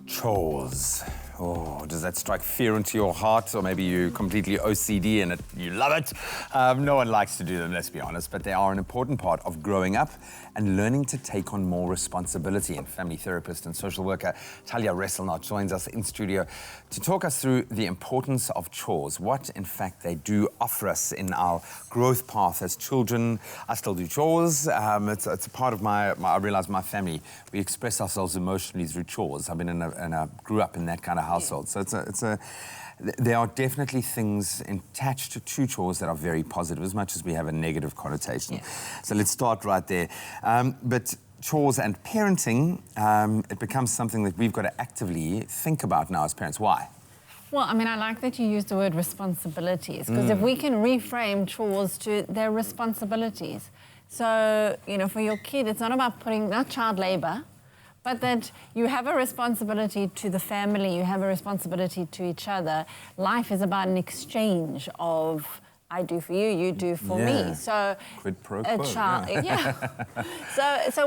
Chores. Oh, does that strike fear into your heart? Or maybe you're completely OCD and you love it? No one likes to do them, let's be honest, but they are an important part of growing up and learning to take on more responsibility. And family therapist and social worker Talya Ressel now joins us in studio to talk us through the importance of chores, what in fact they do offer us in our growth path as children. I still do chores. It's a part of I realize my family, we express ourselves emotionally through chores. I've been grew up in that kind of household. So there are definitely things attached to chores that are very positive, as much as we have a negative connotation. Yeah. So let's start right there. But chores and parenting, it becomes something that we've got to actively think about now as parents. Why? Well, I mean, I like that you use the word responsibilities, because if we can reframe chores to their responsibilities. So, you know, for your kid, it's not about not child labor, but that you have a responsibility to the family, you have a responsibility to each other. Life is about an exchange of I do for you, you do for me. So quid pro quo. So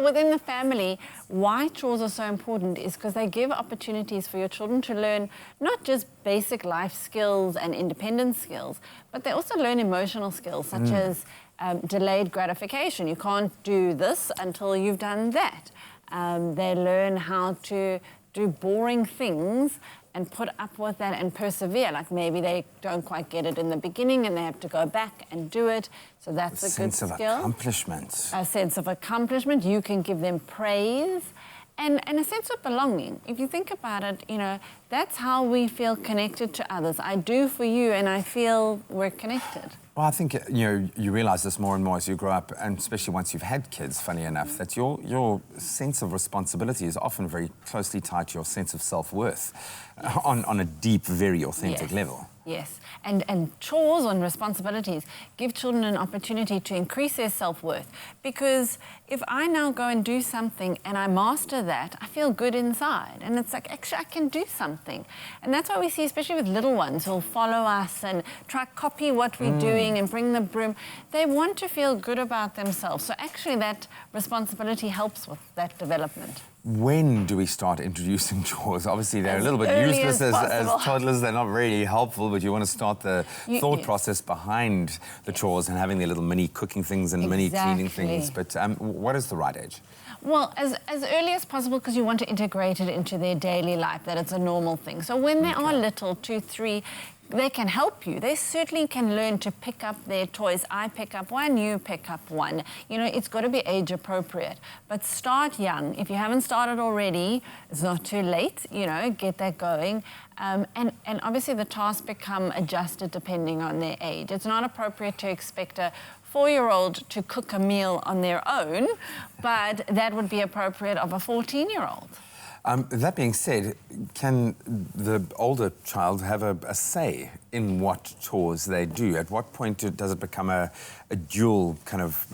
within the family, why chores are so important is because they give opportunities for your children to learn not just basic life skills and independence skills, but they also learn emotional skills such as delayed gratification. You can't do this until you've done that. They learn how to do boring things and put up with that and persevere. Like maybe they don't quite get it in the beginning and they have to go back and do it. So that's a good skill. A sense of accomplishment. A sense of accomplishment. You can give them praise and a sense of belonging. If you think about it, you know, that's how we feel connected to others. I do for you and I feel we're connected. Well, I think, you realize this more and more as you grow up, and especially once you've had kids, funny enough, that your sense of responsibility is often very closely tied to your sense of self-worth on a deep, very authentic level. Yes, and chores and responsibilities give children an opportunity to increase their self-worth, because if I now go and do something and I master that, I feel good inside, and it's like, actually, I can do something. And that's why we see, especially with little ones who'll follow us and try to copy what we're doing and bring the broom. They want to feel good about themselves. So actually that responsibility helps with that development. When do we start introducing chores? Obviously, they're a little bit useless as toddlers. They're not really helpful, but you want to start the thought process behind the chores and having their little mini cooking things and mini cleaning things. But what is the right age? Well, as early as possible, because you want to integrate it into their daily life, that it's a normal thing. So when they are little, 2, 3, they can help you. They certainly can learn to pick up their toys. I pick up one, you pick up one. You know, it's got to be age appropriate. But start young. If you haven't started already, it's not too late, you know, get that going. And obviously the tasks become adjusted depending on their age. It's not appropriate to expect a 4-year-old to cook a meal on their own, but that would be appropriate of a 14-year-old. That being said, can the older child have a say in what chores they do? At what point does it become a dual kind of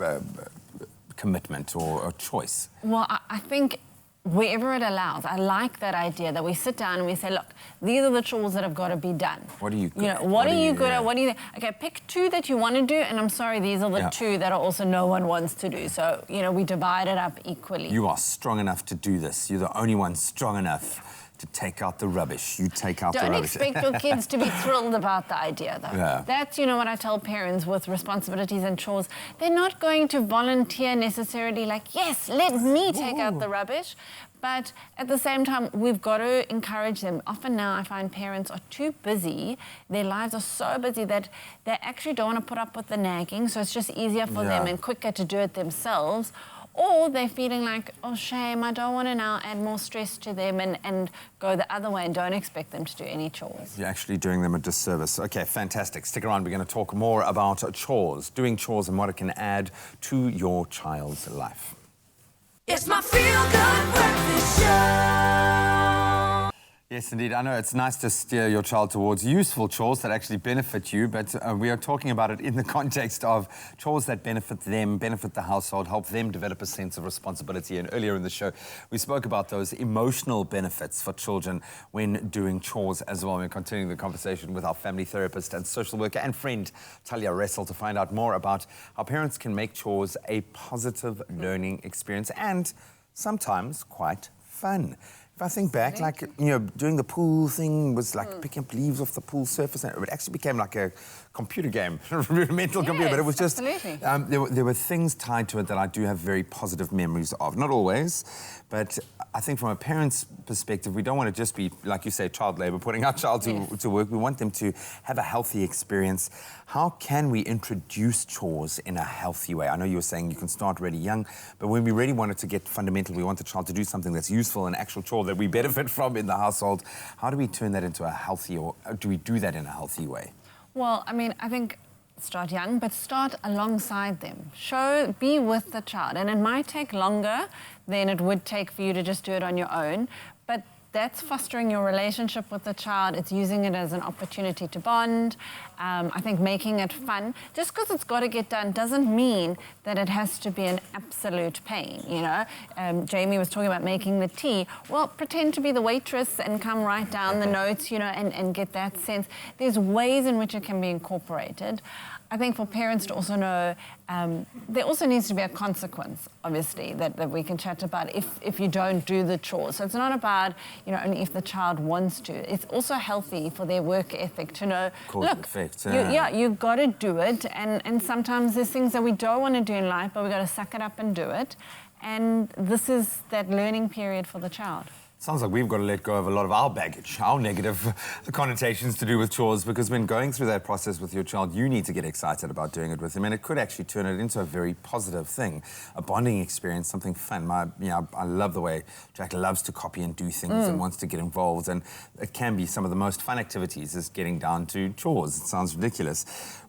commitment or choice? Well, I think wherever it allows, I like that idea that we sit down and we say, look, these are the chores that have got to be done. What are you good at? What are you good at? What do you think? Okay, pick 2 that you want to do, and I'm sorry, these are the 2 that are also no one wants to do. So, you know, we divide it up equally. You are strong enough to do this. You're the only one strong enough to take out the rubbish. You take out the rubbish. Don't expect your kids to be thrilled about the idea, though. Yeah. That's, you know, what I tell parents with responsibilities and chores. They're not going to volunteer necessarily like, yes, let me take out the rubbish. But at the same time, we've got to encourage them. Often now I find parents are too busy. Their lives are so busy that they actually don't want to put up with the nagging. So it's just easier for them and quicker to do it themselves. Or they're feeling like, oh, shame, I don't want to now add more stress to them and go the other way and don't expect them to do any chores. You're actually doing them a disservice. Okay, fantastic. Stick around. We're going to talk more about chores, doing chores and what it can add to your child's life. It's my feel-good breakfast show. Yes, indeed. I know it's nice to steer your child towards useful chores that actually benefit you, but we are talking about it in the context of chores that benefit them, benefit the household, help them develop a sense of responsibility. And earlier in the show, we spoke about those emotional benefits for children when doing chores as well. We're continuing the conversation with our family therapist and social worker and friend, Talya Ressel, to find out more about how parents can make chores a positive learning experience and sometimes quite fun. If I think back, like, doing the pool thing was like picking up leaves off the pool surface, and it actually became like a computer game, rudimental computer, but it was just, there were things tied to it that I do have very positive memories of. Not always, but I think from a parent's perspective, we don't want to just be, like you say, child labour, putting our child to work. We want them to have a healthy experience. How can we introduce chores in a healthy way? I know you were saying you can start really young, but when we really want it to get fundamental, we want the child to do something that's useful, an actual chore that we benefit from in the household. How do we turn that into a healthy, or do we do that in a healthy way? Well, I mean, I think start young, but start alongside them. Be with the child. And it might take longer than it would take for you to just do it on your own, but that's fostering your relationship with the child. It's using it as an opportunity to bond. I think making it fun. Just because it's got to get done doesn't mean that it has to be an absolute pain, Jamie was talking about making the tea. Well, pretend to be the waitress and come write down the notes, and get that sense. There's ways in which it can be incorporated. I think for parents to also know, there also needs to be a consequence, obviously, that we can chat about if you don't do the chores. So it's not about, only if the child wants to. It's also healthy for their work ethic to know, you've got to do it. And sometimes there's things that we don't want to do in life, but we've got to suck it up and do it. And this is that learning period for the child. Sounds like we've got to let go of a lot of our baggage, our negative connotations to do with chores, because when going through that process with your child, you need to get excited about doing it with them, and it could actually turn it into a very positive thing, a bonding experience, something fun. I love the way Jack loves to copy and do things and wants to get involved, and it can be some of the most fun activities is getting down to chores. It sounds ridiculous.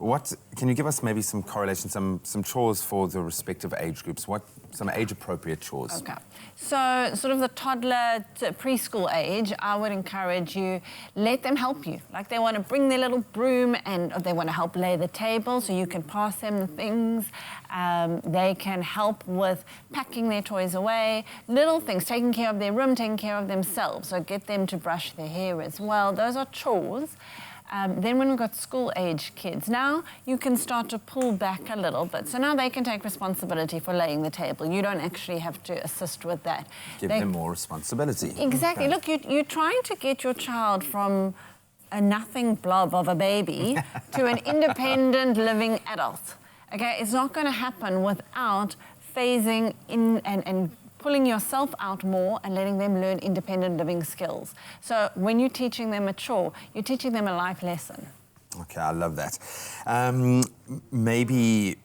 Can you give us maybe some correlation, some chores for the respective age groups? Some age-appropriate chores? Okay. So sort of the toddler to preschool age, I would encourage you, let them help you. Like they want to bring their little broom and they want to help lay the table so you can pass them the things. They can help with packing their toys away. Little things, taking care of their room, taking care of themselves. So get them to brush their hair as well. Those are chores. Then when we've got school-age kids, now you can start to pull back a little bit. So now they can take responsibility for laying the table. You don't actually have to assist with that. Give them more responsibility. Exactly. Look, you're trying to get your child from a nothing blob of a baby to an independent living adult. Okay, it's not going to happen without phasing in and pulling yourself out more and letting them learn independent living skills. So when you're teaching them a chore, you're teaching them a life lesson. Okay, I love that. Maybe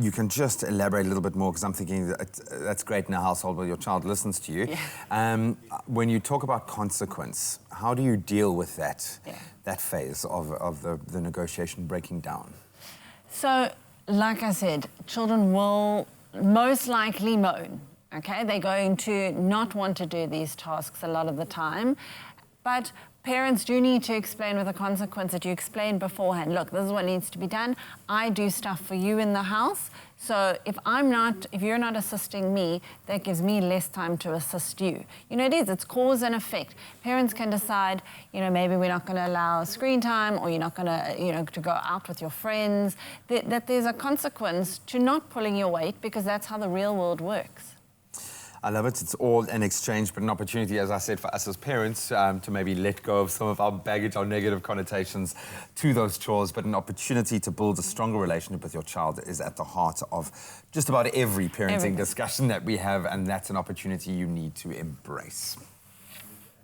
you can just elaborate a little bit more, because I'm thinking that's great in a household where your child listens to you. Yeah. When you talk about consequence, how do you deal with that phase of the negotiation breaking down? So, like I said, children will most likely moan. Okay, they're going to not want to do these tasks a lot of the time, but parents do need to explain with a consequence that you explain beforehand. Look, this is what needs to be done. I do stuff for you in the house, so if you're not assisting me, that gives me less time to assist you. It's cause and effect. Parents can decide, maybe we're not going to allow screen time, or you're not going to, to go out with your friends. That there's a consequence to not pulling your weight, because that's how the real world works. I love it. It's all an exchange, but an opportunity, as I said, for us as parents to maybe let go of some of our baggage, our negative connotations to those chores, but an opportunity to build a stronger relationship with your child is at the heart of just about every parenting discussion that we have, and that's an opportunity you need to embrace.